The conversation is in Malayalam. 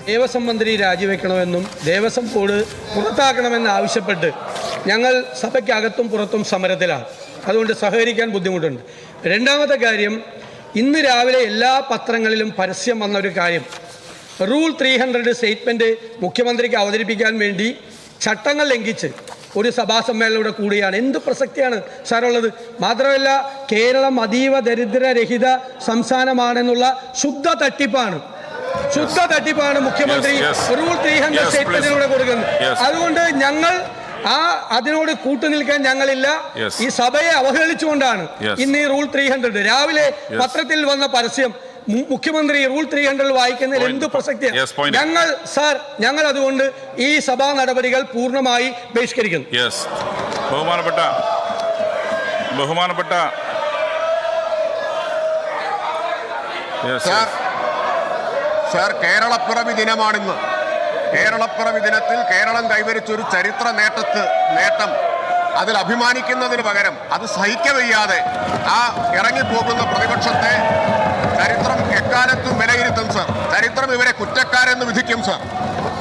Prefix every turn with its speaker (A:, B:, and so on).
A: ദേവസ്വം മന്ത്രി രാജിവെക്കണമെന്നും ദേവസ്വം ബോർഡ് പുറത്താക്കണമെന്ന് ആവശ്യപ്പെട്ട് ഞങ്ങൾ സഭയ്ക്കകത്തും പുറത്തും സമരത്തിലാണ്. അതുകൊണ്ട് സഹകരിക്കാൻ ബുദ്ധിമുട്ടുണ്ട്. രണ്ടാമത്തെ കാര്യം, ഇന്ന് രാവിലെ എല്ലാ പത്രങ്ങളിലും പരസ്യം വന്ന ഒരു കാര്യം, റൂൾ 300 സ്റ്റേറ്റ്മെൻറ്റ് മുഖ്യമന്ത്രിക്ക് അവതരിപ്പിക്കാൻ വേണ്ടി ചട്ടങ്ങൾ ലംഘിച്ച് ഒരു സഭാ സമ്മേളനം കൂടിയാണ്. എന്ത് പ്രസക്തിയാണ് സാറുള്ളത്? മാത്രമല്ല, കേരളം അതീവ ദരിദ്രരഹിത സംസ്ഥാനമാണെന്നുള്ള ശുദ്ധ തട്ടിപ്പാണ് മുഖ്യമന്ത്രി റൂൾ 300 സ്റ്റേറ്റ്മെന്റിലൂടെ കൊടുക്കുന്നത്. അതുകൊണ്ട് ഞങ്ങൾ അതിനോട് കൂട്ടുനിൽക്കാൻ ഞങ്ങളില്ല. ഈ സഭയെ അവഹേളിച്ചുകൊണ്ടാണ് ഇന്ന് ഈ റൂൾ 300 രാവിലെ പത്രത്തിൽ വന്ന പരസ്യം മുഖ്യമന്ത്രി റൂൾ 300 വായിക്കുന്നതിൽ എന്ത് പ്രസക്തിയാണ്? ഞങ്ങൾ അതുകൊണ്ട് ഈ സഭാ നടപടികൾ പൂർണ്ണമായി ബഹിഷ്കരിക്കുന്നു.
B: ബഹുമാനപ്പെട്ട
C: സർ, കേരളപ്പിറവി ദിനമാണിന്ന്. കേരളപ്പിറവി ദിനത്തിൽ കേരളം കൈവരിച്ചൊരു ചരിത്ര നേട്ടം അതിൽ അഭിമാനിക്കുന്നതിന് പകരം അത് സഹിക്കവയ്യാതെ ഇറങ്ങിപ്പോകുന്ന പ്രതിപക്ഷത്തെ ചരിത്രം എക്കാലത്തും വിലയിരുത്തും സർ. ചരിത്രം ഇവരെ കുറ്റക്കാരെന്ന് വിധിക്കും സർ.